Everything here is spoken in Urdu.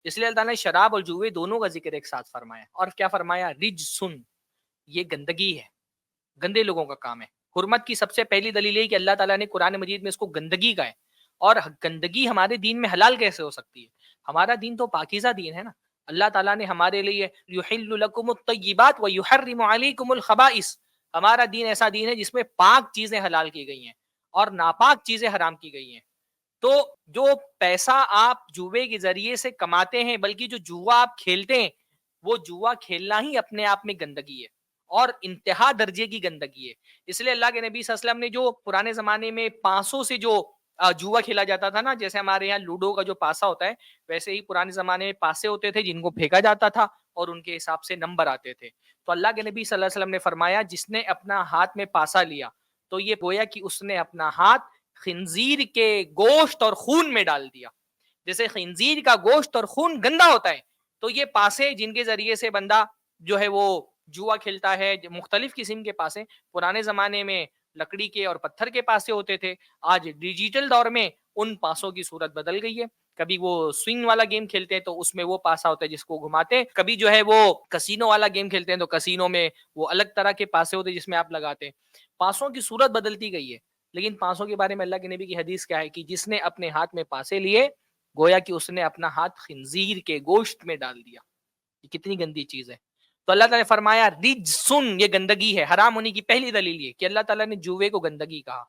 اس لیے اللہ تعالیٰ نے شراب اور جوئے دونوں کا ذکر ایک ساتھ فرمایا. اور کیا فرمایا؟ رجسن، یہ گندگی ہے، گندے لوگوں کا کام ہے. حرمت کی سب سے پہلی دلیل ہے کہ اللہ تعالیٰ نے قرآن مجید میں اس کو گندگی کا ہے. اور گندگی ہمارے دین میں حلال کیسے ہو سکتی ہے؟ ہمارا دین تو پاکیزہ دین ہے نا. اللہ تعالیٰ نے ہمارے لیے یحل لکم الطیبات ویحرم علیکم الخبائث، ہمارا دین ایسا دین ہے جس میں پاک چیزیں حلال کی گئی ہیں اور ناپاک چیزیں حرام کی گئی ہیں. تو جو پیسہ آپ جوے کے ذریعے سے کماتے ہیں، بلکہ جو جوا آپ کھیلتے ہیں، وہ جوا کھیلنا ہی اپنے آپ میں گندگی ہے اور انتہا درجے کی گندگی ہے. اس لیے اللہ کے نبی صلی اللہ علیہ وسلم نے جو پرانے زمانے میں پانسوں سے جو جوا کھیلا جاتا تھا نا، جیسے ہمارے یہاں لوڈو کا جو پاسا ہوتا ہے، ویسے ہی پرانے زمانے میں پاسے ہوتے تھے جن کو پھینکا جاتا تھا اور ان کے حساب سے نمبر آتے تھے. تو اللہ کے نبی صلی اللہ علیہ وسلم نے فرمایا جس نے اپنا ہاتھ میں پاسا لیا تو یہ گویا کہ اس نے اپنا ہاتھ خنزیر کے گوشت اور خون میں ڈال دیا. جیسے خنزیر کا گوشت اور خون گندا ہوتا ہے، تو یہ پاسے جن کے ذریعے سے بندہ جو ہے وہ جوا کھیلتا ہے، مختلف قسم کے پاسے. پرانے زمانے میں لکڑی کے اور پتھر کے پاسے ہوتے تھے، آج ڈیجیٹل دور میں ان پاسوں کی صورت بدل گئی ہے. کبھی وہ سوئنگ والا گیم کھیلتے ہیں تو اس میں وہ پاسا ہوتا ہے جس کو گھماتے ہیں، کبھی جو ہے وہ کسینو والا گیم کھیلتے ہیں تو کسینو میں وہ الگ طرح کے پاسے ہوتے ہیں جس میں آپ لگاتے ہیں. پاسوں کی صورت بدلتی گئی ہے. لیکن پاسوں کے بارے میں اللہ کے نبی کی حدیث کیا ہے کہ جس نے اپنے ہاتھ میں پاسے لیے گویا کہ اس نے اپنا ہاتھ خنزیر کے گوشت میں ڈال دیا. یہ کتنی گندی چیز ہے. تو اللہ تعالیٰ نے فرمایا رجسن، یہ گندگی ہے. حرام ہونے کی پہلی دلیل یہ کہ اللہ تعالیٰ نے جوے کو گندگی کہا.